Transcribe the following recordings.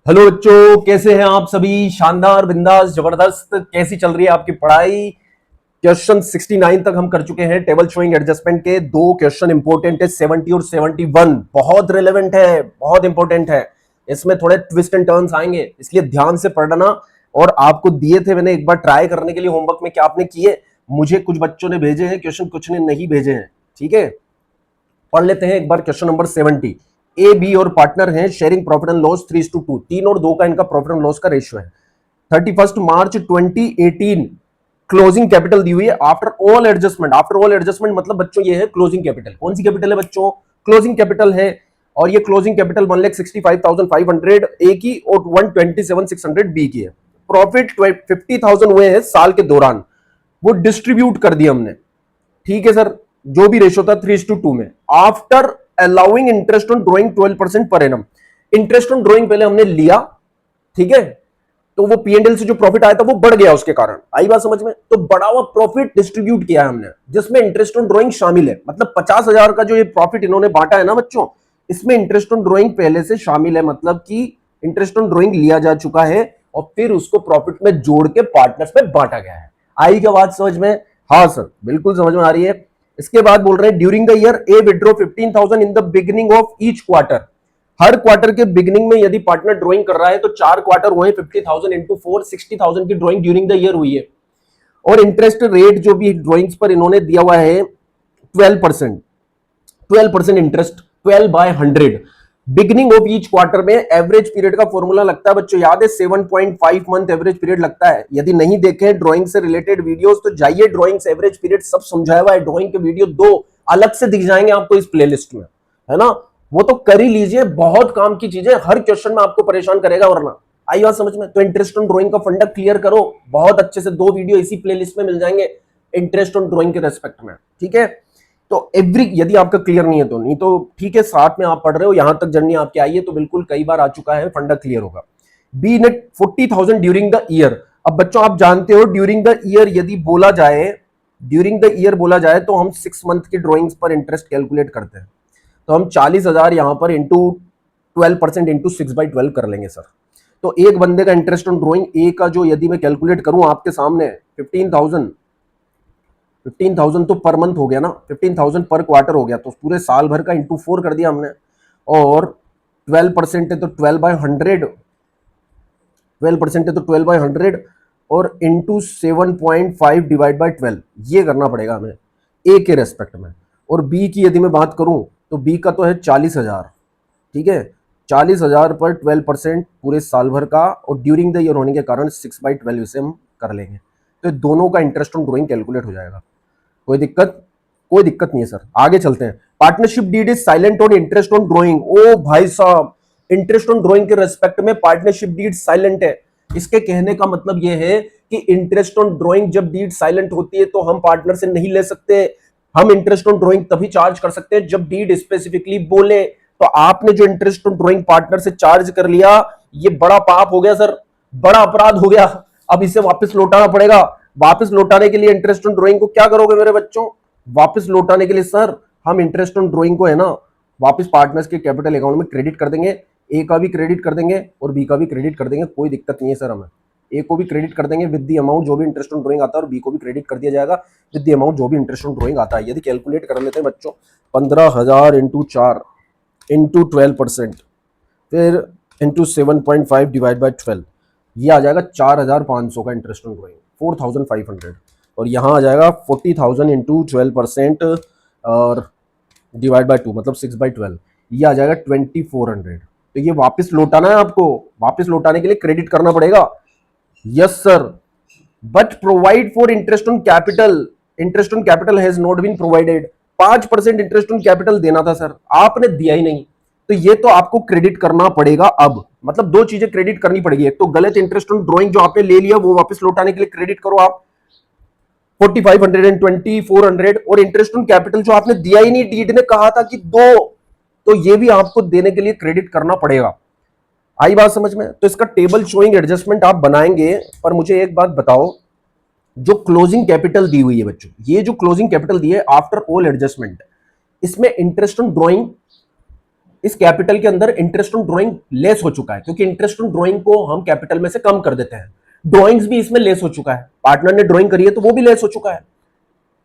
Hello बच्चों, कैसे हैं आप सभी। शानदार, बिंदास, जबरदस्त। कैसी चल रही है आपकी पढ़ाई। क्वेश्चन 69 तक हम कर चुके हैं। टेबल शोइंग एडजस्टमेंट के दो क्वेश्चन इंपॉर्टेंट है, 70 और 71। बहुत रिलेवेंट है, बहुत इंपॉर्टेंट है। इसमें थोड़े ट्विस्ट एंड टर्न्स आएंगे, इसलिए ध्यान से पढ़ना। और आपको दिए थे मैंने एक बार ट्राई करने के लिए होमवर्क में, क्या आपने किए? मुझे कुछ बच्चों ने भेजे हैं क्वेश्चन, कुछ ने नहीं भेजे हैं। ठीक है, पढ़ लेते हैं एक बार क्वेश्चन नंबर 70। ए बी और पार्टनर हैं, शेयरिंग प्रॉफिट एंड लॉस 3:2। 3 और 2 का इनका प्रॉफिट एंड लॉस का रेशियो है। 31 मार्च 2018 क्लोजिंग कैपिटल दी हुई है after all adjustment. After all adjustment मतलब बच्चों ये है क्लोजिंग कैपिटल। कौन सी कैपिटल है बच्चों? क्लोजिंग कैपिटल है। और ये क्लोजिंग कैपिटल 1,65,500 ए की और 127,600 बी की है। प्रॉफिट 50,000 हुए हैं साल के दौरान, वो डिस्ट्रीब्यूट कर दिया हमने। ठीक है सर, जो भी रेशो था 3:2 में। After allowing interest on drawing 12% per annum. Interest on drawing पहले हमने लिया, ठीक है, तो वो पीएनएल से जो प्रॉफिट आया था वो बढ़ गया, उसके कारण आई बात समझ में। तो बढ़ा हुआ प्रॉफिट डिस्ट्रीब्यूट किया है हमने, जिसमें इंटरेस्ट ऑन ड्रॉइंग शामिल है। मतलब 50,000 का जो ये प्रॉफिट इन्होंने बांटा है ना बच्चों, इसमें इंटरेस्ट ऑन ड्रॉइंग पहले से शामिल है। मतलब कि इंटरेस्ट ऑन ड्रॉइंग लिया जा चुका है और फिर उसको प्रॉफिट में जोड़ के पार्टनर्स में बांटा गया है। आई क्या बात समझ में? हाँ सर, बिल्कुल समझ में आ रही है। इसके बाद बोल रहे हैं during the year A withdraw 15,000 in the beginning of each quarter. Her quarter के बिगिनिंग में यदि पार्टनर ड्राइंग कर रहा है तो 4 क्वार्टर हुए, 50,000 इंटू 4 60,000 की ड्राइंग ड्यूरिंग द ईयर हुई है। और इंटरेस्ट रेट जो भी ड्राइंग्स पर इन्होंने दिया हुआ है 12%। 12% interest, 12/100। Beginning of each quarter में एवरेज पीरियड का फॉर्मूला लगता है बच्चों, याद है 7.5 मंथ एवरेज पीरियड लगता है। यदि नहीं देखे ड्राइंग से रिलेटेड वीडियोस तो जाइए, ड्राइंग्स एवरेज पीरियड सब समझाया हुआ है। ड्राइंग के वीडियो 2 अलग से दिख जाएंगे आपको इस प्लेलिस्ट में, है ना। वो तो कर ही लीजिए, बहुत काम की चीजें, हर क्वेश्चन में आपको परेशान करेगा वरना। आई बात समझ में? तो इंटरेस्ट ऑन ड्राइंग का फंडा क्लियर करो बहुत अच्छे से। 2 वीडियो इसी प्लेलिस्ट में मिल जाएंगे इंटरेस्ट ऑन ड्राइंग के रेस्पेक्ट में, ठीक है। तो एवरी, यदि आपका क्लियर नहीं है तो नहीं तो ठीक है, साथ में आप पढ़ रहे हो, यहां तक जर्नी आपकी आई है तो बिल्कुल कई बार आ चुका है, फंडा क्लियर होगा। B net 40,000 during the year. अब बच्चों आप जानते हो ड्यूरिंग द ईयर यदि बोला जाए, ड्यूरिंग द ईयर बोला जाए तो हम 6 मंथ की ड्रॉइंग्स पर इंटरेस्ट कैलकुलेट करते हैं। तो हम 40,000 यहां पर इंटू 12% इंटू 6/12 कर लेंगे सर। तो एक बंदे का इंटरेस्ट ऑन ड्रॉइंग ए का जो यदि मैं कैलकुलेट करूं आपके सामने 15,000 तो पर मंथ हो गया ना, 15,000 पर क्वार्टर हो गया, तो पूरे साल भर का इंटू 4 कर दिया हमने। और 12% है तो 12/100, 12% है तो 12/100 और इंटू 7.5 डिवाइड बाई 12, ये करना पड़ेगा हमें ए के रेस्पेक्ट में। और बी की यदि मैं बात करूं तो बी का तो है 40,000, ठीक है। 40,000 पर 12% पूरे साल भर का, और ड्यूरिंग द ईयर होने के कारण 6/12 इसे हम कर लेंगे। तो दोनों का इंटरेस्ट ऑन ड्रॉइंग कैलकुलेट हो जाएगा। कोई दिक्कत? कोई दिक्कत नहीं है सर, आगे चलते हैं। Partnership deed is silent on interest on drawing. ओ भाई साहब, इंटरेस्ट ऑन ड्रॉइंग के रेस्पेक्ट में पार्टनरशिप डीड साइलेंट है। इसके कहने का मतलब यह है कि इंटरेस्ट ऑन ड्रॉइंग जब डीड साइलेंट होती है तो हम पार्टनर से नहीं ले सकते। हम इंटरेस्ट ऑन ड्रॉइंग तभी चार्ज कर सकते हैं जब डीड स्पेसिफिकली बोले। तो आपने जो इंटरेस्ट ऑन ड्रॉइंग पार्टनर से चार्ज कर लिया, ये बड़ा पाप हो गया सर, बड़ा अपराध हो गया। अब इसे वापस लौटाना पड़ेगा। वापस लौटाने के लिए इंटरेस्ट ऑन ड्रॉइंग को क्या करोगे मेरे बच्चों? वापस लौटाने के लिए सर हम इंटरेस्ट ऑन ड्रॉइंग को है ना वापस पार्टनर्स के कैपिटल अकाउंट में क्रेडिट कर देंगे। ए का भी क्रेडिट कर देंगे और बी का भी क्रेडिट कर देंगे, कोई दिक्कत नहीं है सर। हमें ए को भी क्रेडिट कर देंगे विद द अमाउंट जो भी इंटरेस्ट ऑन ड्रॉइंग आता है, और बी को भी क्रेडिट कर दिया जाएगा विद द अमाउंट जो भी इंटरेस्ट ऑन ड्रॉइंग आता है। यदि कैलकुलेट कर लेते हैं बच्चों, 15,000 इंटू 4 इंटू 12%, फिर इंटू 7.5 डिवाइड बाई 12, ये आ जाएगा 4,500 का इंटरेस्ट ऑन ड्रॉइंग, 4,500। और यहाँ आ जाएगा 40,000 इंटू 12% और डिवाइड बाई 2 मतलब 6/12, ये आ जाएगा 2,400। तो ये वापस लौटाना है आपको, वापस लौटाने के लिए क्रेडिट करना पड़ेगा। Yes sir, but provide for interest on capital. Interest on capital has not been provided. 5% interest on capital देना था सर, आपने दिया ही नहीं, तो ये तो आपको क्रेडिट करना पड़ेगा। अब मतलब 2 चीजें क्रेडिट करनी पड़ेगी। एक तो गलत इंटरेस्ट ऑन ड्रॉइंग जो आपने ले लिया वो वापस लौटाने के लिए क्रेडिट करो आप 4,500 एंड 2,400, और इंटरेस्ट ऑन कैपिटल जो आपने दिया ही नहीं, डीड ने कहा था कि दो, तो ये भी आपको देने के लिए क्रेडिट करना पड़ेगा। आई बात समझ में? तो इसका टेबल शोइंग एडजस्टमेंट आप बनाएंगे। पर मुझे एक बात बताओ, जो क्लोजिंग कैपिटल दी हुई है बच्चों, ये जो क्लोजिंग कैपिटल दी है आफ्टर ऑल एडजस्टमेंट, इसमें इंटरेस्ट ऑन ड्रॉइंग इस कैपिटल के अंदर इंटरेस्ट ऑन ड्राइंग लेस हो चुका है, क्योंकि इंटरेस्ट ऑन ड्राइंग को हम कैपिटल में से कम कर देते हैं। ड्राइंग्स भी इसमें लेस हो चुका है, पार्टनर ने ड्राइंग करी है तो वो भी लेस हो चुका है।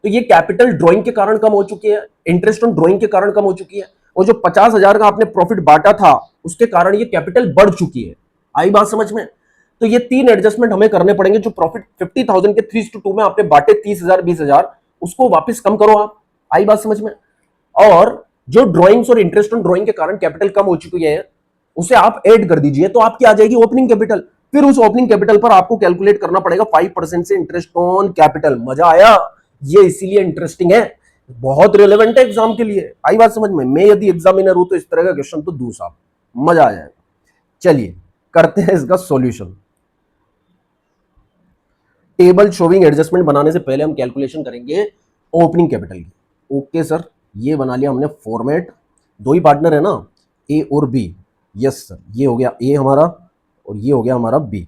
तो ये कैपिटल ड्राइंग के कारण कम हो चुकी है, इंटरेस्ट ऑन ड्राइंग के कारण कम हो चुकी है, और जो 50,000 का आपने प्रॉफिट बांटा था उसके कारण ये कैपिटल बढ़ चुकी है। आई बात समझ में? तो ये 3 एडजस्टमेंट हमें करने पड़ेंगे। जो प्रॉफिट 50,000 के 3:2 में आपने बांटे 30,000 20,000, उसको वापस कम करो आप। आई बात समझ में? और जो ड्राइंग्स और इंटरेस्ट ऑन ड्राइंग के कारण कैपिटल कम हो चुकी है उसे आप ऐड कर दीजिए, तो आपकी आ जाएगी ओपनिंग कैपिटल। फिर उस ओपनिंग कैपिटल पर आपको कैलकुलेट करना पड़ेगा 5% से इंटरेस्ट ऑन कैपिटल। मजा आया? ये इसीलिए इंटरेस्टिंग है, बहुत रिलेवेंट है एग्जाम के लिए। आई बात समझ में? मैं यदि एग्जामिनर हूं तो इस तरह का क्वेश्चन तो दूं साहब, मजा आ जाएगा। चलिए करते हैं इसका सॉल्यूशन। टेबल शोविंग एडजस्टमेंट बनाने से पहले हम कैलकुलेशन करेंगे ओपनिंग कैपिटल की। ओके सर, ये बना लिया हमने फॉर्मेट। दो ही पार्टनर है ना, ए और बी। यस सर, ये हो गया ए हमारा और ये हो गया हमारा बी।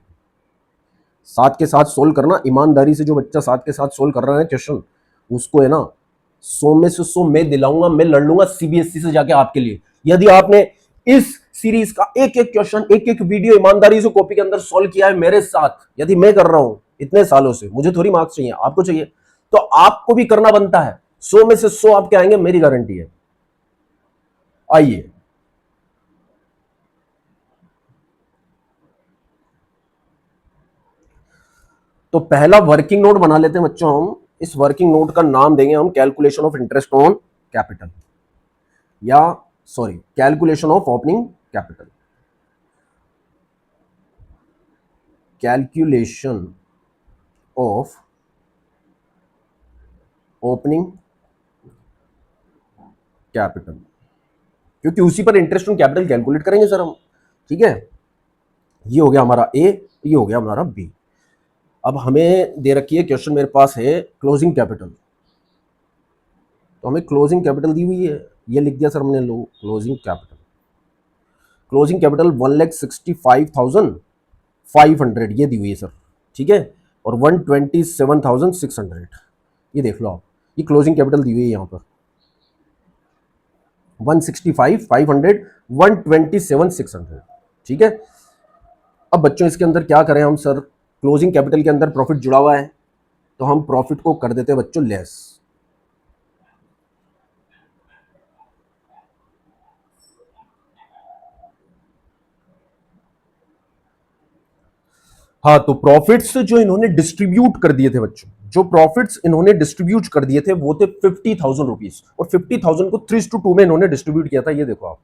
साथ के साथ सोल्व करना, ईमानदारी से जो बच्चा साथ के साथ सोल्व कर रहा है क्वेश्चन, उसको है ना 100 में से 100 मैं दिलाऊंगा, मैं लड़ लूंगा सीबीएसई से जाके आपके लिए। यदि आपने इस सीरीज का एक एक क्वेश्चन, एक एक वीडियो ईमानदारी से कॉपी के अंदर सोल्व किया है मेरे साथ, यदि मैं कर रहा हूं इतने सालों से, मुझे थोड़ी मार्क्स चाहिए, आपको चाहिए, तो आपको भी करना बनता है। 100 में से 100 आपके आएंगे, मेरी गारंटी है। आइए तो पहला वर्किंग नोट बना लेते हैं बच्चों हम। इस वर्किंग नोट का नाम देंगे हम calculation of interest on capital, या sorry calculation of opening capital. Calculation of opening capital, क्योंकि उसी पर इंटरेस्ट ऑन कैपिटल कैलकुलेट करेंगे सर हम। ठीक है, ये हो गया हमारा ए, ये हो गया हमारा बी। अब हमें दे रखी है क्वेश्चन, मेरे पास है क्लोजिंग कैपिटल, तो हमें क्लोजिंग कैपिटल दी हुई है, ये लिख दिया सर हमने, लो क्लोजिंग कैपिटल। क्लोजिंग कैपिटल 1,65,500 ये दी हुई है सर। ठीक है, और 127,600 ये देख लो आप, ये क्लोजिंग कैपिटल दी हुई है यहाँ पर 165,500, 127,600। ठीक है, अब बच्चों इसके अंदर क्या करें हम सर? क्लोजिंग कैपिटल के अंदर प्रॉफिट जुड़ा हुआ है, तो हम प्रॉफिट को कर देते हैं बच्चों लेस। हाँ, तो प्रॉफिट्स जो इन्होंने डिस्ट्रीब्यूट कर दिए थे बच्चों, जो प्रॉफिट्स इन्होंने डिस्ट्रीब्यूट कर दिए थे वो थे 50,000 रुपीज, और 50,000 को 3:2 में इन्होंने डिस्ट्रीब्यूट किया था। ये देखो आप,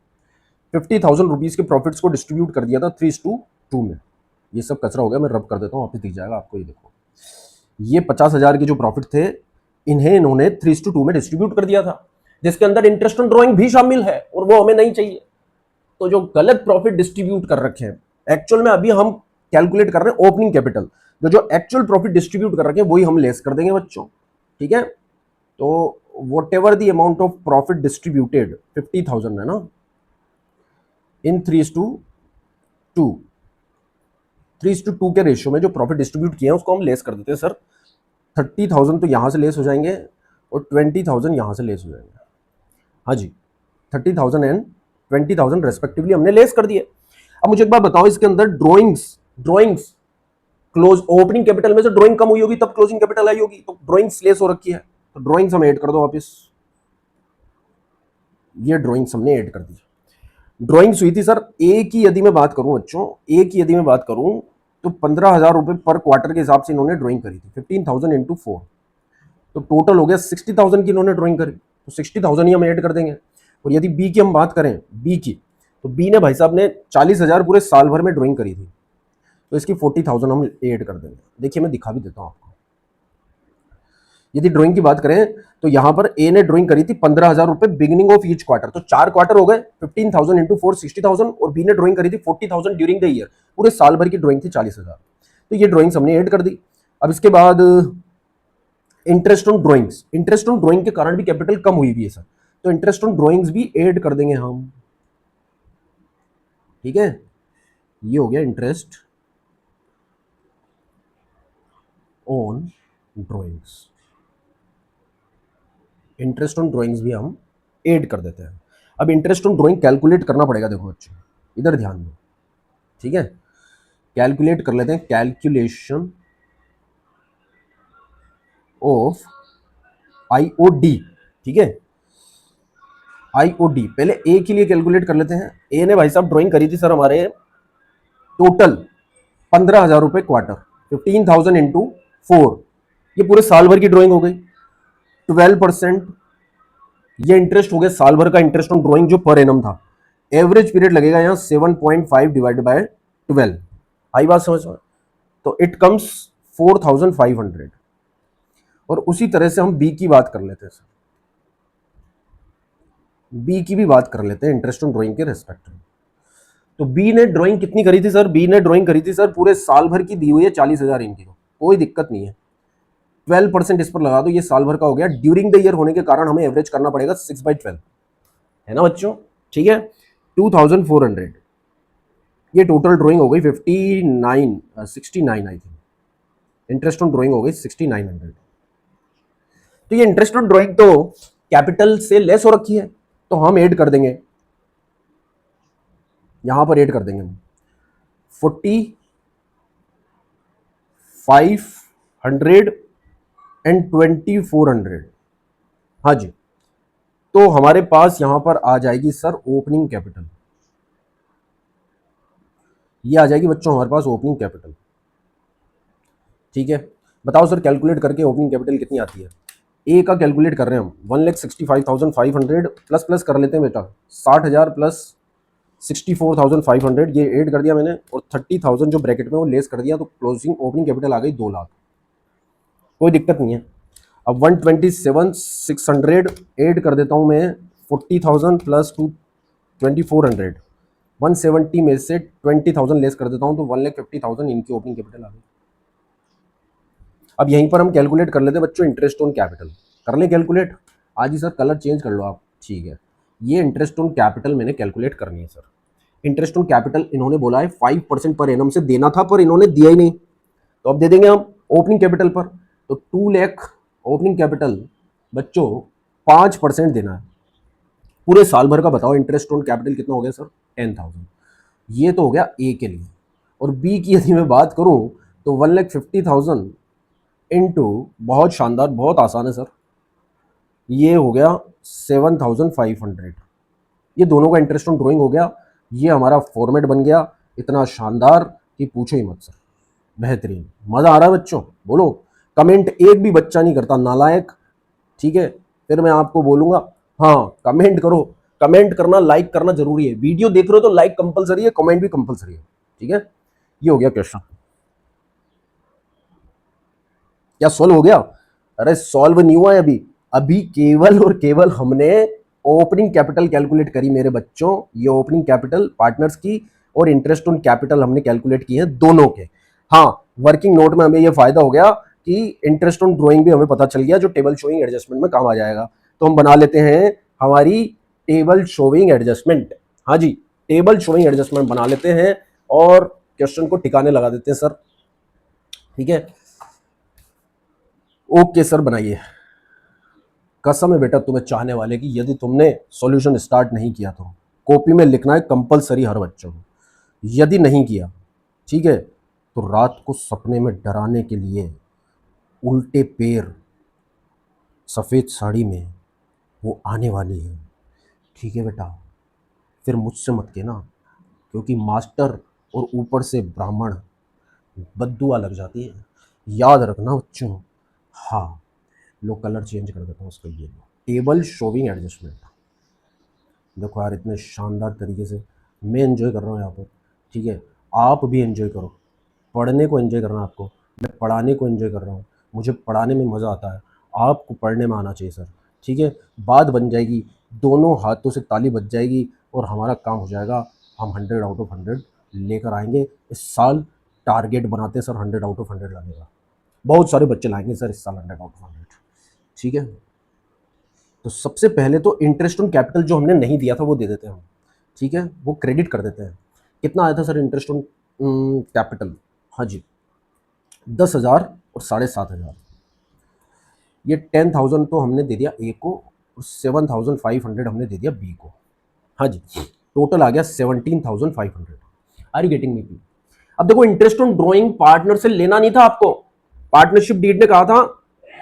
50,000 रुपीज के प्रॉफिट्स को डिस्ट्रीब्यूट कर दिया था 3:2 में। ये सब कचरा हो गया, मैं रब कर देता हूँ, वापस दिख जाएगा आपको। ये देखो, ये 50,000 के जो प्रॉफिट थे इन्हें इन्होंने 3:2 में डिस्ट्रीब्यूट कर दिया था, जिसके अंदर इंटरेस्ट ऑन ड्रॉइंग भी शामिल है, और वो हमें नहीं चाहिए। तो जो गलत प्रॉफिट डिस्ट्रीब्यूट कर रखे हैं, एक्चुअल में अभी हम कैलकुलेट कर रहे हैं ओपनिंग कैपिटल, जो एक्चुअल प्रॉफिट डिस्ट्रीब्यूट कर रखे हैं वही हम लेस कर देंगे बच्चों। ठीक है, तो what ever the amount of profit distributed 50,000 है ना, इन 3:2, 3:2 के रेशियो में जो प्रॉफिट डिस्ट्रीब्यूट किए हैं उसको हम लेस कर देते हैं सर। 30,000 तो यहां से लेस हो जाएंगे और 20,000 यहां से लेस हो जाएंगे। हाँ जी, 30,000 एंड 20,000 रेस्पेक्टिवली हमने लेस कर दिए। अब मुझे एक बात बताओ, इसके अंदर ड्रॉइंग्स क्लोज ओपनिंग कैपिटल में से ड्राइंग कम हुई होगी तब क्लोजिंग कैपिटल आई होगी, तो ड्राइंग्स लेस हो रखी है, तो ड्राइंग्स हम ऐड कर दो वापस। ये ड्राइंग्स हमने ऐड कर दी। ड्राइंग्स हुई थी सर ए की, यदि मैं बात करूं बच्चों, ए की यदि मैं बात करूं तो 15,000 रुपए पर क्वार्टर के हिसाब से इन्होंने ड्राइंग करी थी, 15,000 इंटू 4, तो टोटल हो गया 60,000 की इन्होंने ड्राइंग करी, तो 60,000 ही हम ऐड कर देंगे। और यदि बी की हम बात करें, बी की, तो बी ने भाई साहब ने 40,000 पूरे साल भर में ड्राइंग करी थी, तो इसकी 40,000 हम ऐड कर देंगे। देखिए मैं दिखा भी देता हूं आपको। यदि ड्राइंग की बात करें तो यहां पर ए ने ड्राइंग करी थी 15,000 रुपए बिगिनिंग ऑफ ईच क्वार्टर, तो 4 क्वार्टर हो गए, 15,000 इंटू 4 60,000, और बी ने ड्राइंग करी थी 40,000 ड्यूरिंग द ईयर, पूरे साल भर की ड्राइंग थी 40,000, तो ये ड्राइंग्स हमने ऐड कर दी। अब इसके बाद interest on drawings, interest on drawing के कारण भी कैपिटल कम हुई भी है सर, तो इंटरेस्ट ऑन ड्राइंग्स भी ऐड कर देंगे हम। ठीक है, ये हो गया interest on drawings, interest on drawings भी हम ऐड कर देते हैं। अब इंटरेस्ट ऑन ड्राइंग कैलकुलेट करना पड़ेगा। देखो बच्चों इधर ध्यान दो, ठीक है, कैलकुलेट कर लेते हैं। कैलकुलेशन ऑफ आईओडी, ठीक है, आईओडी। पहले ए के लिए कैलकुलेट कर लेते हैं। ए ने भाई साहब ड्राइंग करी थी सर हमारे टोटल 15,000 रुपए क्वार्टर, 15,000 इंटू 4, ये पूरे साल भर की ड्राइंग हो गई। 12% ये इंटरेस्ट हो गया साल भर का इंटरेस्ट ऑन ड्राइंग जो पर एनम था। एवरेज पीरियड लगेगा यहाँ 7.5 डिवाइडेड बाय 12। आई बात समझ में? तो इट कम्स 4,500। और उसी तरह से हम बी की बात कर लेते हैं सर, बी की भी बात कर लेते हैं इंटरेस्ट ऑन ड्राइंग के रेस्पेक्ट में। तो बी ने ड्राइंग कितनी करी थी सर? बी ने ड्राइंग करी थी सर पूरे साल भर की, दी हुई है 40,000 इनकी, कोई दिक्कत नहीं है। 12% इस पर लगा दो, ये साल भर का हो गया। ड्यूरिंग द ईयर होने के कारण हमें एवरेज करना पड़ेगा 6/12, है ना बच्चों? ठीक है, 2,400 ये टोटल ड्राइंग हो गई 69 I think. Interest on drawing हो गई 6,900। तो ये इंटरेस्ट ऑन ड्राइंग तो कैपिटल से लेस हो रखी है, तो हम ऐड कर देंगे, यहां पर ऐड कर देंगे हम 4,500 एंड 2,400। हाँ जी, तो हमारे पास यहां पर आ जाएगी सर ओपनिंग कैपिटल। ये आ जाएगी बच्चों हमारे पास ओपनिंग कैपिटल। ठीक है, बताओ सर कैलकुलेट करके ओपनिंग कैपिटल कितनी आती है? ए का कैलकुलेट कर रहे हैं हम 1,65,500 प्लस प्लस कर लेते हैं बेटा, 60,000 प्लस 64,500 ये ऐड कर दिया मैंने, और 30,000 जो ब्रैकेट में वो लेस कर दिया, तो क्लोजिंग ओपनिंग कैपिटल आ गई 2 लाख। कोई दिक्कत नहीं है। अब 127,600 ऐड कर देता हूं मैं, 40,000 प्लस 2,400, 170 में से 20,000 लेस कर देता हूं, तो 1,50,000 इनकी ओपनिंग कैपिटल आ गई। अब यहीं पर हम कैलकुलेट कर लेते हैं बच्चों इंटरेस्ट ऑन कैपिटल। कर लें कैलकुलेट? आज ही सर कलर चेंज कर लो आप, ठीक है। ये इंटरेस्ट ऑन कैपिटल मैंने कैलकुलेट करनी है सर। इंटरेस्ट ऑन कैपिटल इन्होंने बोला है 5% पर एनम से देना था, पर इन्होंने दिया ही नहीं, तो अब दे देंगे हम ओपनिंग कैपिटल पर। तो 2 लाख ओपनिंग कैपिटल बच्चों 5% देना है पूरे साल भर का। बताओ इंटरेस्ट ऑन कैपिटल कितना हो गया सर? 10,000। ये तो हो गया ए के लिए। और बी की यदि मैं बात करूं तो 1,50,000 इंटू, बहुत शानदार, बहुत आसान है सर, ये हो गया 7,500। ये दोनों का इंटरेस्ट ऑन ड्राइंग हो गया। ये हमारा फॉर्मेट बन गया इतना शानदार कि पूछो ही मत सर, बेहतरीन। मजा आ रहा है बच्चों? बोलो कमेंट एक भी बच्चा नहीं करता, नालायक। ठीक है, फिर मैं आपको बोलूंगा हाँ कमेंट करो। कमेंट करना, लाइक करना जरूरी है। वीडियो देख रहे हो तो लाइक कंपलसरी है, कमेंट भी कंपलसरी है। ठीक है, ये हो गया क्वेश्चन। क्या सॉल्व हो गया? अरे सॉल्व नहीं हुआ है अभी, अभी केवल और केवल हमने ओपनिंग कैपिटल कैलकुलेट करी मेरे बच्चों। ये ओपनिंग कैपिटल पार्टनर्स की और इंटरेस्ट ऑन कैपिटल हमने कैलकुलेट किए हैं दोनों के। हाँ, वर्किंग नोट में हमें ये फायदा हो गया कि इंटरेस्ट ऑन ड्राइंग भी हमें पता चल गया, जो टेबल शोइंग एडजस्टमेंट में काम आ जाएगा। तो हम बना लेते हैं हमारी टेबल शोइंग एडजस्टमेंट। हाँ जी, टेबल शोइंग एडजस्टमेंट बना लेते हैं और क्वेश्चन को ठिकाने लगा देते हैं सर। ठीक है, ओके सर बनाइए। कसम है बेटा तुम्हें चाहने वाले की, यदि तुमने सॉल्यूशन स्टार्ट नहीं किया तो कॉपी में लिखना है कंपलसरी हर बच्चों को। यदि नहीं किया, ठीक है, तो रात को सपने में डराने के लिए उल्टे पैर सफ़ेद साड़ी में वो आने वाली है। ठीक है बेटा, फिर मुझसे मत कहना, क्योंकि मास्टर और ऊपर से ब्राह्मण बद्दुआ लग जाती है। याद रखना बच्चों। हाँ, लो कलर चेंज कर देता हूँ उसका। ये टेबल शोविंग एडजस्टमेंट, देखो यार इतने शानदार तरीके से मैं एंजॉय कर रहा हूँ यहाँ पर। ठीक है, आप भी एंजॉय करो। पढ़ने को एंजॉय करना आपको, मैं पढ़ाने को एंजॉय कर रहा हूँ। मुझे पढ़ाने में मज़ा आता है, आपको पढ़ने में आना चाहिए सर। ठीक है, बात बन जाएगी, दोनों हाथों से ताली बज जाएगी और हमारा काम हो जाएगा। हम 100 आउट ऑफ 100 लेकर आएंगे इस साल। टारगेट बनाते हैं सर 100 आउट ऑफ 100 लाने का। बहुत सारे बच्चे लाएंगे सर इस साल 100 आउट ऑफ 100। ठीक है, तो सबसे पहले तो इंटरेस्ट ऑन कैपिटल जो हमने नहीं दिया था वो दे देते हैं हम। ठीक है, वो क्रेडिट कर देते हैं। कितना आया था सर इंटरेस्ट ऑन कैपिटल? हाँ जी, 10,000 और 7,500। ये 10,000 तो हमने दे दिया ए को, और 7,500 हमने दे दिया बी को। हाँ जी, टोटल आ गया 17,500। Are you getting me? अब देखो, इंटरेस्ट ऑन ड्रॉइंग पार्टनर से लेना नहीं था आपको। पार्टनरशिप डीड ने कहा था,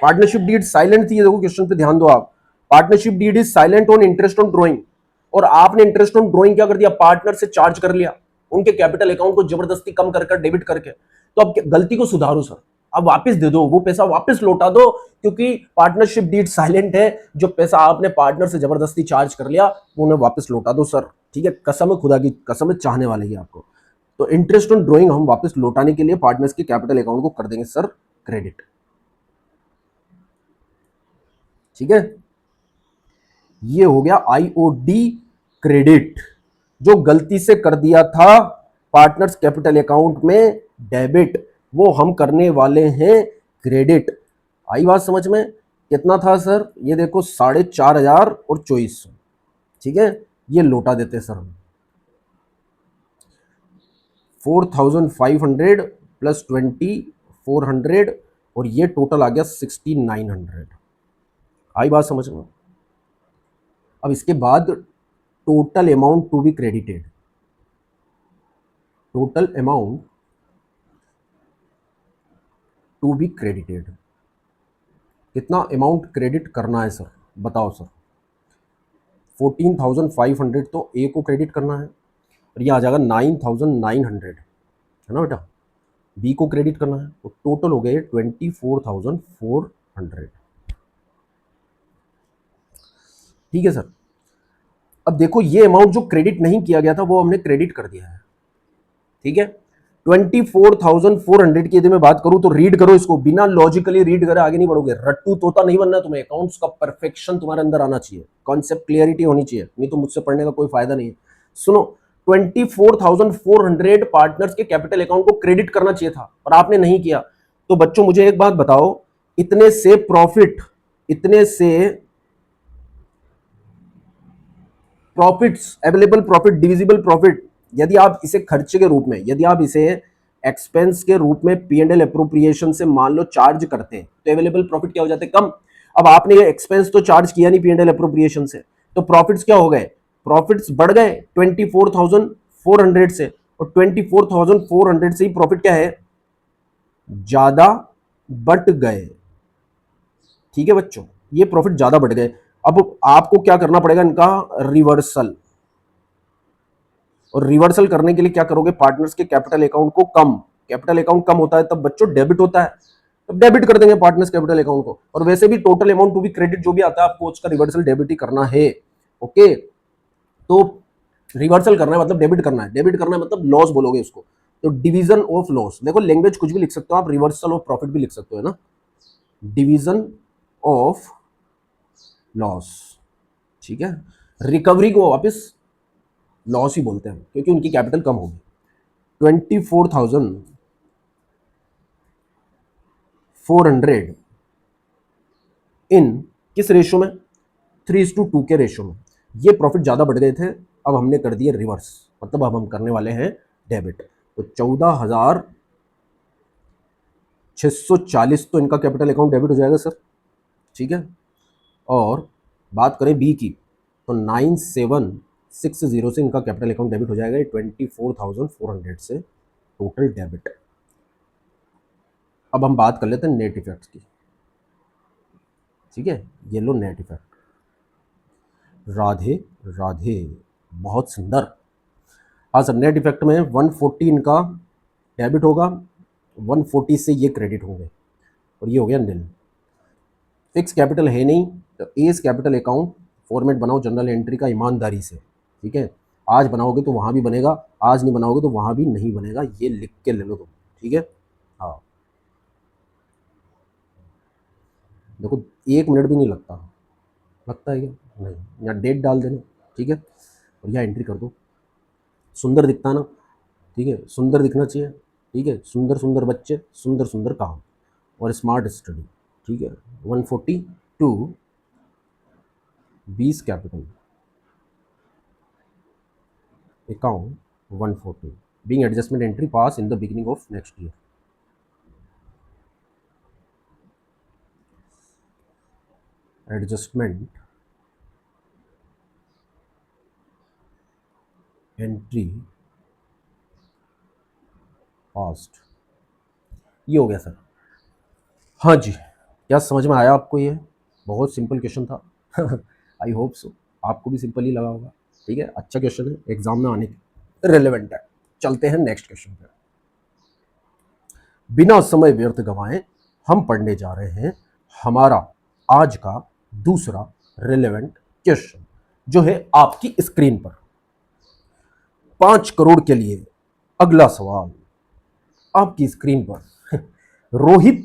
पार्टनरशिप डीड साइलेंट थी। देखो क्वेश्चन पे ध्यान दो आप, partnership deed is silent on interest on drawing, और आपने इंटरेस्ट ऑन ड्रॉइंग क्या कर दिया, पार्टनर से चार्ज कर लिया, उनके कैपिटल अकाउंट को जबरदस्ती कम कर कर डेबिट करके। तो अब गलती को सुधारो सर, अब वापस दे दो, वो पैसा वापस लौटा दो, क्योंकि पार्टनरशिप डीड साइलेंट है। जो पैसा आपने पार्टनर से जबरदस्ती चार्ज कर लिया, वो उन्हें वापस लौटा दो सर। ठीक है, कसम है, खुदा की कसम है, चाहने वाले ही आपको। तो इंटरेस्ट ऑन ड्रॉइंग हम वापस लौटाने के लिए पार्टनर्स के कैपिटल अकाउंट को कर देंगे सर क्रेडिट। ठीक है, ये हो गया आईओडी क्रेडिट। जो गलती से कर दिया था पार्टनर्स कैपिटल अकाउंट में डेबिट, वो हम करने वाले हैं क्रेडिट। आई बात समझ में? कितना था सर? ये देखो 4,500 और 2400। ठीक है, ये लौटा देते सर हम। 4,500 प्लस 2,400, और ये टोटल आ गया 6,900। आई बात समझ में? अब इसके बाद total amount to be credited, total amount to be credited, कितना अमाउंट क्रेडिट करना है सर? बताओ सर। 14,500 तो ए को क्रेडिट करना है, और ये आ जाएगा 9,900, है ना बेटा? बी को क्रेडिट करना है, तो टोटल हो गए 24,400। ठीक है सर। अब देखो, ये अमाउंट जो क्रेडिट नहीं किया गया था वो हमने क्रेडिट कर दिया है। ठीक है, 24,400 की यदि मैं बात करूं तो रीड करो इसको, बिना लॉजिकली रीड करे आगे नहीं बढ़ोगे। रट्टू तोता नहीं बनना तुम्हें, अकाउंट्स का परफेक्शन तुम्हारे अंदर आना चाहिए, कॉन्सेप्ट क्लियरिटी होनी चाहिए, नहीं तो मुझसे पढ़ने का कोई फायदा नहीं है। सुनो, 24,400 पार्टनर्स के कैपिटल अकाउंट को क्रेडिट करना चाहिए था, और आपने नहीं किया। तो बच्चों मुझे एक बात बताओ, इतने से प्रॉफिट, इतने से profits, available profit, divisible profit, यदि आप इसे खर्चे के रूप में, यदि आप इसे एक्सपेंस के रूप में पी एंड एल अप्रोप्रिएशन से मान लो चार्ज करते हैं, तो अवेलेबल प्रॉफिट क्या हो जाते हैं? कम। अब आपने ये एक्सपेंस तो चार्ज किया नहीं पी एंड एल अप्रोप्रिएशन से, तो प्रॉफिट्स क्या हो गए? प्रॉफिट्स बढ़ गए 24,400 से, और 24,400 से ही प्रॉफिट क्या है? ज्यादा बढ़ गए। ठीक है बच्चों, ये प्रॉफिट ज्यादा बढ़ गए। अब आपको क्या करना पड़ेगा? इनका रिवर्सल, और रिवर्सल करने के लिए क्या करोगे? पार्टनर्स के कैपिटल अकाउंट को कम, कैपिटल अकाउंट कम होता है तब बच्चों डेबिट होता है, तब डेबिट कर देंगे पार्टनर्स कैपिटल अकाउंट को। और वैसे भी total amount to be credit जो भी आता है आपको उसका रिवर्सल डेबिट ही करना है। ओके, तो रिवर्सल करना है मतलब डेबिट करना है, डेबिट करना है मतलब लॉस बोलोगे उसको। तो डिवीजन ऑफ लॉस, देखो लैंग्वेज कुछ भी लिख सकते हो आप, रिवर्सल ऑफ प्रॉफिट भी लिख सकते हो, है ना? Division of loss. ठीक है, रिकवरी को वापस लॉस ही बोलते हैं क्योंकि उनकी कैपिटल कम होगी। 24,400 इन किस रेशो में? 3:2 के रेशो में। ये प्रॉफिट ज्यादा बढ़ गए थे, अब हमने कर दिए रिवर्स, मतलब अब हम करने वाले हैं डेबिट। तो 14,640 तो इनका कैपिटल अकाउंट डेबिट हो जाएगा सर। ठीक है, और बात करें बी की, तो 9,760 से इनका कैपिटल अकाउंट डेबिट हो जाएगा, 24,400 से टोटल डेबिट। अब हम बात कर लेते हैं नेट इफेक्ट्स की। ठीक है, ये लो नेट इफेक्ट। राधे राधे, बहुत सुंदर। हाँ सर, नेट इफेक्ट में 140 इनका डेबिट होगा, 140 से ये क्रेडिट होंगे, और ये हो गया निल। फिक्स कैपिटल है नहीं, तो एज कैपिटल अकाउंट फॉर्मेट बनाओ जनरल एंट्री का ईमानदारी से। ठीक है, आज बनाओगे तो वहाँ भी बनेगा, आज नहीं बनाओगे तो वहाँ भी नहीं बनेगा, ये लिख के ले लो तुम। ठीक है, हाँ देखो 1 मिनट भी नहीं लगता, लगता है क्या? नहीं, यहाँ डेट डाल देना। ठीक है, और यहाँ एंट्री कर दो। सुंदर दिखता ना? ठीक है, सुंदर दिखना चाहिए। ठीक है, सुंदर सुंदर बच्चे, सुंदर सुंदर काम, और स्मार्ट स्टडी। ठीक है, 142 बीस capital account 140 being adjustment entry pass in the beginning of next year. Adjustment entry past, ये हो गया सर। हाँ जी, क्या समझ में आया आपको? ये बहुत सिंपल क्वेश्चन था। आई होप सो आपको भी सिंपल ही लगा होगा। ठीक है, अच्छा क्वेश्चन है, एग्जाम में आने के रिलेवेंट है। चलते हैं नेक्स्ट क्वेश्चन पे। बिना समय व्यर्थ गंवाए हम पढ़ने जा रहे हैं हमारा आज का दूसरा रिलेवेंट क्वेश्चन, जो है आपकी स्क्रीन पर। 5 करोड़ के लिए अगला सवाल आपकी स्क्रीन पर। रोहित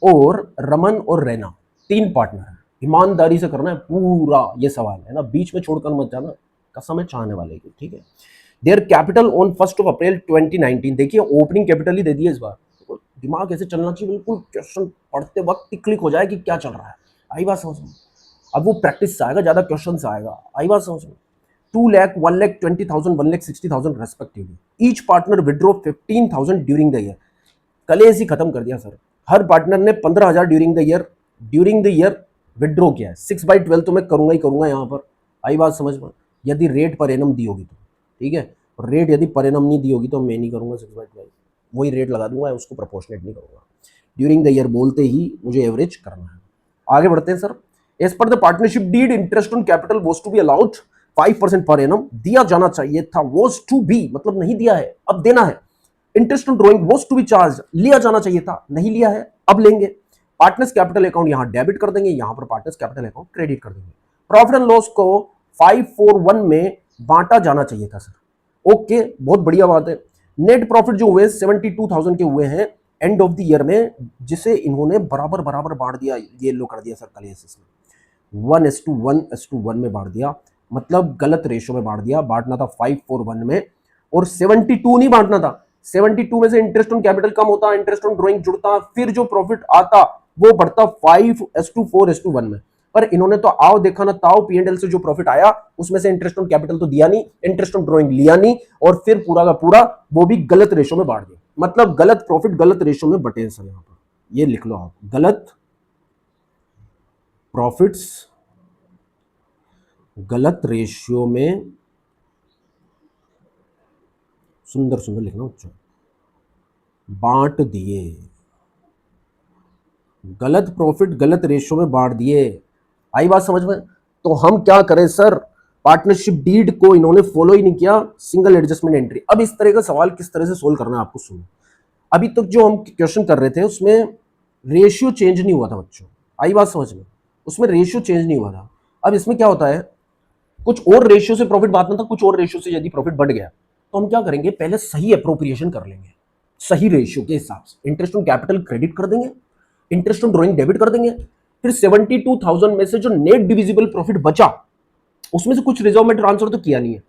और रमन और रैना तीन पार्टनर हैं। ईमानदारी से करना है पूरा ये सवाल है ना, बीच में छोड़कर मत जाना, कसम है चाहने वाले की। ठीक है, देयर कैपिटल ऑन 1 अप्रैल 2019। देखिए ओपनिंग कैपिटल ही दे दिया इस बार। तो दिमाग ऐसे चलना चाहिए बिल्कुल, क्वेश्चन पढ़ते वक्त क्लिक हो जाए कि क्या चल रहा है। आई बात समझ में? अब वो प्रैक्टिस से आएगा, ज्यादा क्वेश्चन से आएगा। आई बात समझ में? 2 lakh, 1 lakh 20,000, 1 lakh 60,000 respectively. Each partner withdraw 15,000 during the year. कलेस ही खत्म कर दिया सर। हर पार्टनर ने 15,000 ड्यूरिंग द ईयर विड्रॉ किया है। 6/12 तो मैं करूंगा ही करूंगा यहाँ पर। आई बात समझ में? यदि रेट पर एनम दी होगी तो ठीक है, और रेट यदि पर एनम नहीं दी होगी तो मैं नहीं करूंगा 6/12, वही रेट लगा दूंगा, उसको प्रोपोर्शनेट नहीं करूंगा। ड्यूरिंग द ईयर बोलते ही मुझे एवरेज करना है। आगे बढ़ते हैं sir. As per the partnership deed interest on capital was to be allowed 5% per annum. दिया जाना चाहिए था, वॉज टू बी मतलब नहीं दिया है, अब देना है। Interest on drawing was to be charge, लिया जाना चाहिए था, नहीं लिया है, अब लेंगे। पार्टनर्स कैपिटल अकाउंट यहां डेबिट कर देंगे, यहां पर पार्टनर्स कैपिटल अकाउंट क्रेडिट कर देंगे। प्रॉफिट एंड लॉस को 541 में बांटा जाना चाहिए था सर। ओके, बहुत बढ़िया बात है। नेट प्रॉफिट जो हुए 72,000 के हुए हैं एंड ऑफ द ईयर में, जिसे इन्होंने बराबर बराबर बांट दिया। ये लो कर दिया सर कलेसिस में, 1:1:1 में बांट दिया, मतलब गलत रेशो में बांट दिया। बांटना था 541 में, और 72 नहीं बांटना था। 72 में से इंटरेस्ट ऑन कैपिटल कम होता, इंटरेस्ट ऑन ड्रॉइंग जुड़ता, फिर जो प्रॉफिट आता वो बढ़ता 5:4:1 में। पर इन्होंने तो आओ देखा ना ताओ, P&L से जो प्रॉफिट आया उसमें से इंटरेस्ट ऑन कैपिटल तो दिया नहीं, इंटरेस्ट ऑन ड्रॉइंग लिया नहीं, और फिर पूरा का पूरा वो भी गलत रेशो में बांट दिया। मतलब गलत प्रॉफिट गलत रेशो में बटे सर। यहां पर ये लिख लो आप, गलत प्रॉफिट्स गलत रेशियो में, सुंदर सुंदर लिखना बच्चों, बांट दिए। गलत प्रॉफिट गलत रेशियो में बांट दिए। आई बात समझ में? तो हम क्या करें सर, पार्टनरशिप डीड को इन्होंने फॉलो ही नहीं किया, सिंगल एडजस्टमेंट एंट्री। अब इस तरह का सवाल किस तरह से सोल्व करना है आपको सुनो। अभी तक जो हम क्वेश्चन कर रहे थे उसमें रेशियो चेंज नहीं हुआ था बच्चों। आई बात समझ में? उसमें रेशियो चेंज नहीं हुआ था। अब इसमें क्या होता है, कुछ और रेशियो से प्रॉफिट बांटना था, कुछ और रेशियो से यदि प्रॉफिट बढ़ गया तो हम क्या करेंगे, पहले सही अप्रोप्रिएशन कर लेंगे, सही रेशियो के हिसाब से। इंटरेस्ट ऑन कैपिटल क्रेडिट कर देंगे, इंटरेस्ट ऑन ड्रॉइंग डेबिट कर देंगे। फिर 72,000 में से जो नेट डिविजिबल प्रॉफिट बचा, उसमें से कुछ रिजर्व में ट्रांसफर तो किया नहीं है,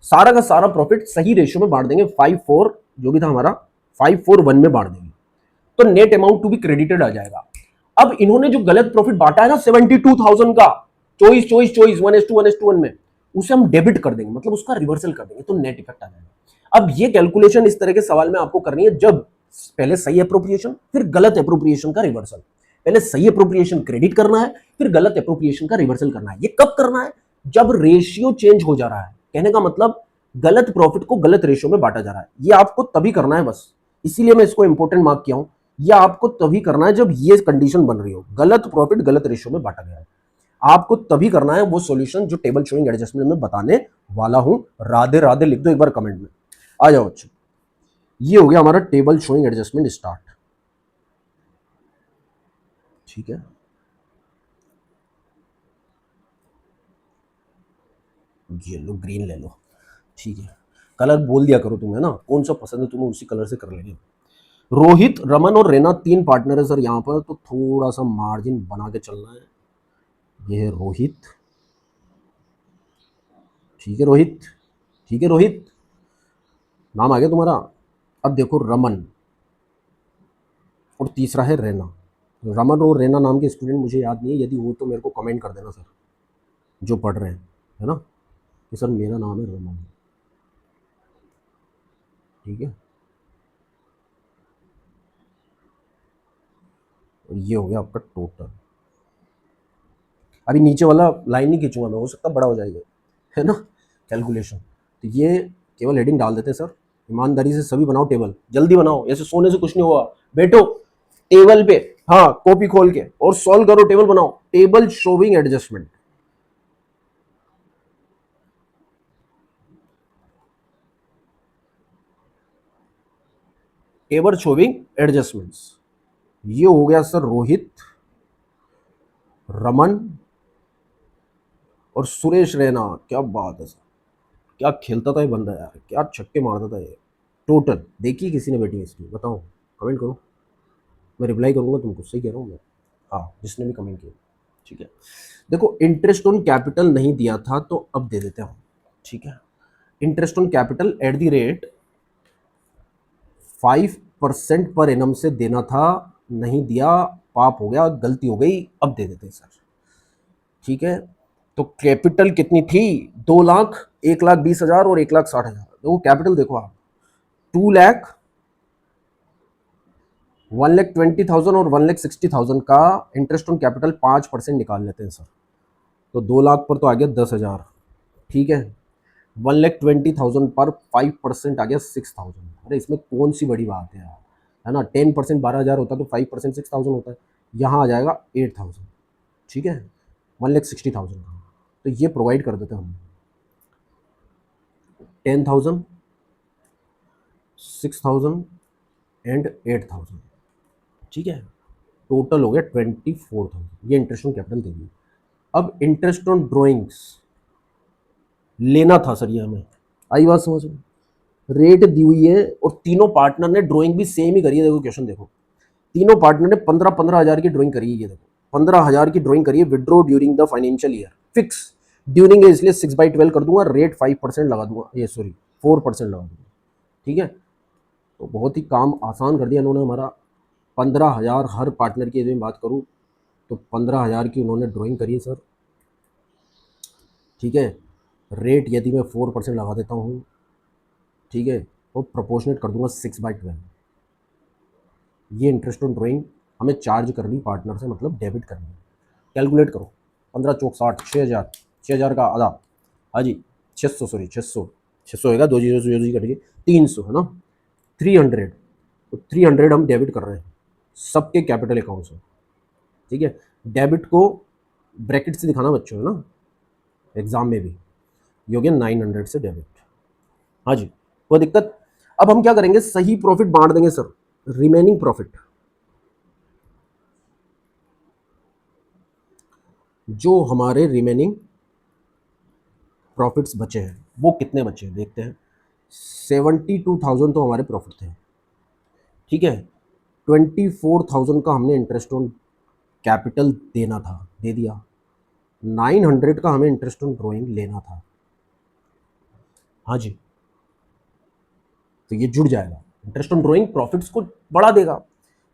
सारा का सारा प्रॉफिट सही रेशियो में बांट देंगे। 5-4 जो भी था हमारा, 5-4-1 में बांट देंगे, तो net amount to be credited आ जाएगा। अब इन्होंने जो गलत प्रॉफिट बांटा है ना 72,000 का, चॉइस चॉइस चॉइस 1:1:1 में, उसे हम डेबिट कर देंगे, मतलब उसका रिवर्सल कर देंगे, तो नेट इफेक्ट आ जाएगा। अब ये कैलकुलेशन इस तरह के सवाल में आपको करनी है, जब पहले सही अप्रोप्रिएशन फिर गलत अप्रोप्रिएशन का रिवर्सल। पहले सही अप्रोप्रिएशन क्रेडिट करना है, फिर गलत अप्रोप्रिएशन का रिवर्सल करना है। ये कब करना है, जब रेशियो चेंज हो जा रहा है। कहने का मतलब गलत प्रॉफिट को गलत रेशियो में बांटा जा रहा है, ये आपको तभी करना है बस। इसीलिए मैं इसको इंपॉर्टेंट मार्क किया हूं। यह आपको तभी करना है जब ये कंडीशन बन रही हो, गलत प्रॉफिट गलत रेशियो में बांटा गया है। आपको तभी करना है वो सॉल्यूशन जो टेबल शोइंग एडजस्टमेंट में बताने वाला हूं। राधे राधे लिख दो एक बार कमेंट में, आ जाओ बच्चों। ये हो गया हमारा टेबल शोइंग एडजस्टमेंट स्टार्ट। ठीक है, ये लो ग्रीन ले लो। ठीक है, कलर बोल दिया करो तुम्हें ना, कौन सा पसंद है तुम्हें उसी कलर से कर लेंगे। रोहित, रमन और रेना तीन पार्टनर है सर यहाँ पर, तो थोड़ा सा मार्जिन बना के चलना है। ये है रोहित, ठीक है रोहित, ठीक है रोहित, नाम आ गया तुम्हारा। अब देखो रमन, और तीसरा है रैना। रमन और रैना नाम के स्टूडेंट मुझे याद नहीं है, यदि हो तो मेरे को कमेंट कर देना सर, जो पढ़ रहे हैं, है ना, कि सर मेरा नाम है रमन। ठीक है, और ये हो गया आपका टोटल। अभी नीचे वाला लाइन नहीं खींचूंगा मैं, हो सकता बड़ा हो जाएगा, है ना, कैलकुलेशन। तो ये केवल हेडिंग डाल देते हैं सर, ईमानदारी से सभी बनाओ टेबल, जल्दी बनाओ, ऐसे सोने से कुछ नहीं होगा, बैठो टेबल पे, हाँ कॉपी खोल के और सॉल्व करो, टेबल बनाओ, table showing adjustment. Table showing adjustments, ये हो गया सर रोहित, रमन और सुरेश रैना। क्या बात है सर, क्या खेलता था ये बंदा यार, क्या छक्के मारता था ये। टोटल देखिए किसी ने बैटिंग इसकी, बताओ, कमेंट करो, मैं रिप्लाई करूंगा तुमको, सही कह रहा हूँ मैं, हाँ जिसने भी कमेंट किया। ठीक है, देखो इंटरेस्ट ऑन कैपिटल नहीं दिया था तो अब दे देते हैं, ठीक है। Interest on capital at the rate 5% per annum से देना था, नहीं दिया, पाप हो गया, गलती हो गई, अब दे देते हैं सर। ठीक है, तो कैपिटल कितनी थी, 2 लाख, 1,20,000 और 1,60,000। देखो कैपिटल देखो आप, 2 लाख, 1,20,000 और 1,60,000 का इंटरेस्ट ऑन कैपिटल 5% निकाल लेते हैं सर, तो 2 लाख पर तो आ गया 10,000। ठीक है, 1,20,000 पर 5% आ गया 6,000। अरे इसमें कौन सी बड़ी बात है यार, है ना, 10% 12,000 होता तो 5% 6,000 होता है, यहाँ आ जाएगा 8,000। ठीक है, 1,60,000 का, तो ये प्रोवाइड कर देते हैं हम, 10,000, 6,000 एंड 8,000। ठीक है, टोटल हो गया 24,000, ये इंटरेस्ट ऑन कैपिटल देंगे। अब इंटरेस्ट ऑन ड्रॉइंग्स लेना था सर, ये हमें आई बात समझ में, रेट दी हुई है और तीनों पार्टनर ने ड्राइंग भी सेम ही करी है। देखो क्वेश्चन देखो, तीनों पार्टनर ने 15,000 की ड्राइंग करी है, ये देखो 15,000 की ड्राइंग करी है, withdraw during the financial year, fix during है इसलिए 6/12 कर दूंगा, रेट 5% लगा दूंगा, ये सॉरी 4% लगा दूंगा। ठीक है, तो बहुत ही काम आसान कर दिया इन्होंने हमारा। 15,000 हर पार्टनर की यदि मैं बात करूँ तो 15,000 की उन्होंने ड्राइंग करी है सर। ठीक है, रेट यदि मैं 4% लगा देता हूँ, ठीक है, तो प्रोपोर्शनेट कर दूंगा 6/12। ये इंटरेस्ट ऑन ड्राइंग हमें चार्ज करनी पार्टनर से, मतलब डेबिट करनी। कैलकुलेट करो, 15 चौक 60, 6,000, 6,000 का आधा, हाँ जी 600, सॉरी 600 होएगा, 2 जीरो कटेगी, 300 है ना, 300, तो 300 हम डेबिट कर रहे हैं सबके कैपिटल अकाउंट से। ठीक है, डेबिट को ब्रैकेट से दिखाना बच्चों है ना, एग्जाम में भी, ये हो गया 900 से डेबिट। हाँ जी, कोई दिक्कत। अब हम क्या करेंगे, सही प्रॉफिट बांट देंगे सर, रिमेनिंग प्रॉफिट, जो हमारे रिमेनिंग प्रॉफिट्स बचे हैं वो कितने बचे हैं देखते हैं। 72,000 तो हमारे प्रॉफिट थे। ठीक है, 24,000 का हमने इंटरेस्ट ऑन कैपिटल देना था, दे दिया। 900 का हमें इंटरेस्ट ऑन ड्रॉइंग लेना था। हाँ जी, तो ये जुड़ जाएगा, इंटरेस्ट ऑन ड्रॉइंग प्रॉफिट्स को बढ़ा देगा,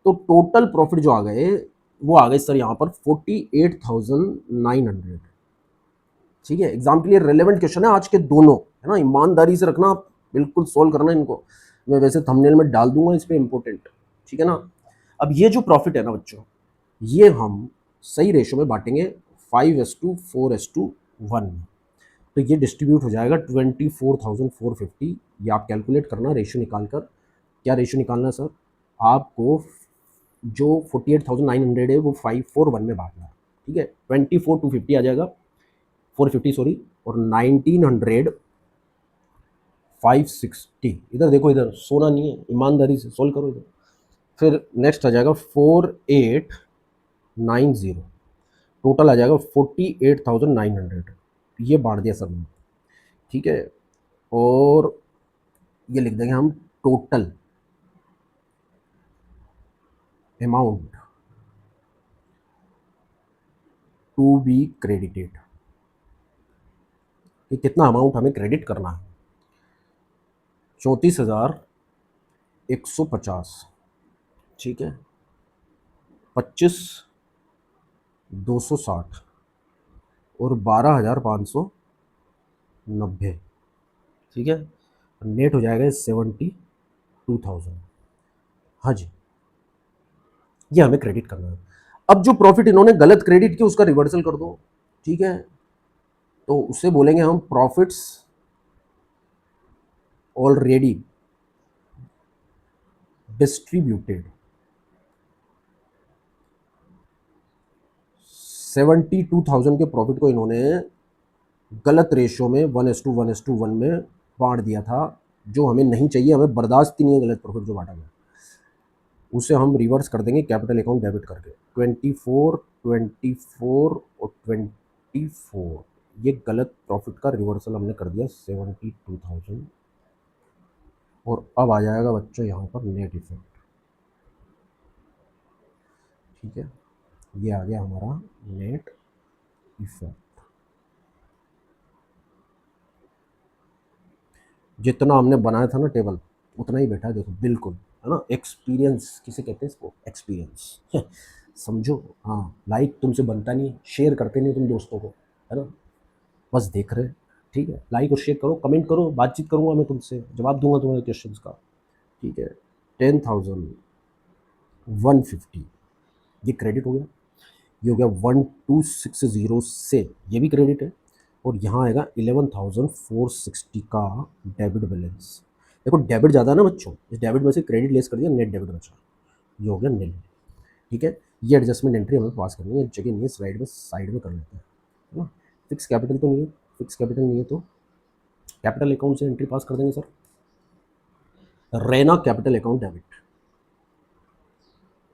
तो टोटल प्रॉफिट जो आ गए वो आ गए सर यहाँ पर 48,900। ठीक है, एग्जाम के लिए रेलेवेंट क्वेश्चन है आज के दोनों, है ना, ईमानदारी से रखना, बिल्कुल सोल्व करना इनको, मैं वैसे थंबनेल में डाल दूंगा इस पे इंपॉर्टेंट। ठीक है ना, अब ये जो प्रॉफिट है ना बच्चों, ये हम सही रेशो में बांटेंगे 5:4:1 में, तो ये डिस्ट्रीब्यूट हो जाएगा 24,450। ये आप कैलकुलेट करना रेशो निकाल कर, क्या रेशो निकालना है सर, आपको जो 48,900 है वो 5:4:1 में बांटना है। ठीक है, 24,250 आ जाएगा, 450 सॉरी, और 1,900 560। इधर देखो, इधर सोना नहीं है, ईमानदारी से सोल्व करो इधर। फिर नेक्स्ट आ जाएगा 4890, टोटल आ जाएगा 48,900, ये बांट दिया सर ने। ठीक है, और ये लिख देंगे हम total amount to be credited, कि कितना अमाउंट हमें क्रेडिट करना है, 34,150। ठीक है, 25,260 और 12,590। ठीक है, नेट हो जाएगा 72,000। हाँ जी, ये हमें क्रेडिट करना है। अब जो प्रॉफिट इन्होंने गलत क्रेडिट किया उसका रिवर्सल कर दो। ठीक है, तो उससे बोलेंगे हम प्रॉफिट्स ऑलरेडी डिस्ट्रीब्यूटेड 72,000 के प्रॉफिट को इन्होंने गलत रेशियो में 1:1:1 में बांट दिया था, जो हमें नहीं चाहिए, हमें बर्दाश्त ही नहीं है गलत प्रॉफिट जो बांटा गया। उसे हम रिवर्स कर देंगे कैपिटल अकाउंट डेबिट करके 24, 24 और 24, ये गलत प्रॉफिट का रिवर्सल हमने कर दिया 72,000। और अब आ जाएगा बच्चों यहाँ पर नेट इफेक्ट। ठीक है, ये आ गया हमारा नेट इफेक्ट। जितना हमने बनाया था ना टेबल, उतना ही बैठा है, देखो बिल्कुल, है ना। एक्सपीरियंस किसे कहते हैं इसको, एक्सपीरियंस समझो। हाँ, लाइक तुमसे बनता नहीं, शेयर करते नहीं तुम दोस्तों को, है ना, बस देख रहे। ठीक है, लाइक और शेयर करो, कमेंट करो, बातचीत करूँगा मैं तुमसे, जवाब दूंगा तुम्हारे क्वेश्चन का। ठीक है, 10,150 ये क्रेडिट हो गया, ये हो गया 1260 से, ये भी क्रेडिट है। और यहाँ आएगा 11,460 का डेबिट बैलेंस। देखो डेबिट ज़्यादा है ना बच्चों, इस डेबिट में से क्रेडिट लेस कर दिया, नेट डेबिट बचा, ये हो गया नील। ठीक है, ये एडजस्टमेंट एंट्री हमें पास करनी है, जगह नहीं है स्लाइड में, साइड में कर लेते हैं, है ना। फिक्स कैपिटल तो नहीं है, फिक्स कैपिटल नहीं है तो कैपिटल अकाउंट से एंट्री पास कर देंगे sir. Raina capital account debit,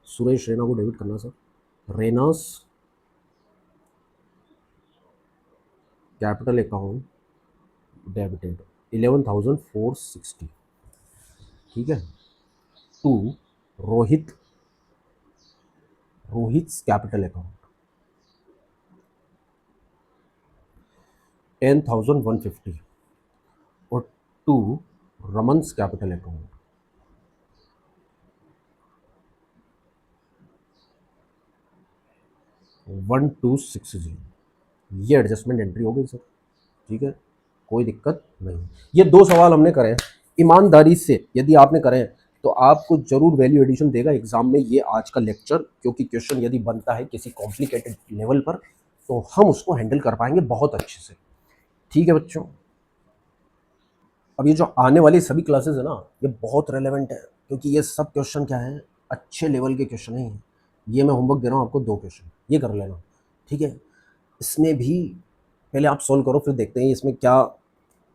Suresh Raina को डेबिट करना sir. Raina's capital account debited 11,460। ठीक है, to Rohit, Rohit capital account 10,150 और टू रमन्स कैपिटल अकाउंट 1260। ये एडजस्टमेंट एंट्री हो गई सर। ठीक है, कोई दिक्कत नहीं। ये दो सवाल हमने करे हैं, ईमानदारी से यदि आपने करे हैं तो आपको जरूर वैल्यू एडिशन देगा एग्जाम में ये आज का लेक्चर, क्योंकि क्वेश्चन यदि बनता है किसी कॉम्प्लिकेटेड लेवल पर तो हम उसको हैंडल कर पाएंगे बहुत अच्छे से। ठीक है बच्चों, अब ये जो आने वाली सभी क्लासेस है ना, ये बहुत रेलेवेंट है, क्योंकि ये सब क्वेश्चन क्या है, अच्छे लेवल के क्वेश्चन हैं। ये मैं होमवर्क दे रहा हूँ आपको, 2 क्वेश्चन ये कर लेना। ठीक है, इसमें भी पहले आप सोल्व करो, फिर देखते हैं इसमें क्या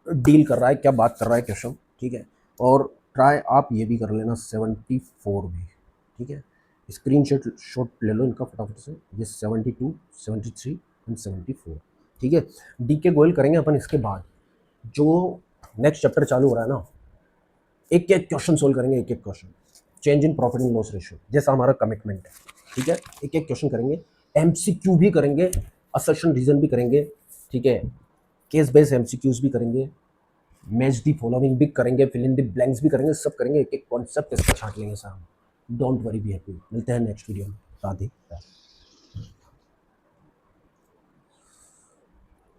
डील कर रहा है, क्या बात कर रहा है क्वेश्चन। ठीक है, और ट्राई आप ये भी कर लेना 74 भी। ठीक है, शॉट ले लो इनका फटाफट से, ये 72, 73 एंड 74। ठीक है, डी के गोयल करेंगे अपन इसके बाद। जो नेक्स्ट चैप्टर चालू हो रहा है ना, एक एक क्वेश्चन सोल्व करेंगे, एक एक question, change in profit and loss ratio जैसा हमारा कमिटमेंट है। ठीक है, एक एक क्वेश्चन करेंगे, एमसीक्यू भी करेंगे, असर्शन रीजन भी करेंगे। ठीक है, केस बेस्ड एमसीक्यूज भी करेंगे, मैच दी फॉलोइंग भी करेंगे, फिल इन द ब्लैंक्स भी करेंगे, सब करेंगे, एक एक कॉन्सेप्ट इसका छांट लेंगे सर हम। Don't worry, be happy. मिलते हैं नेक्स्ट वीडियो में। राधे राधे।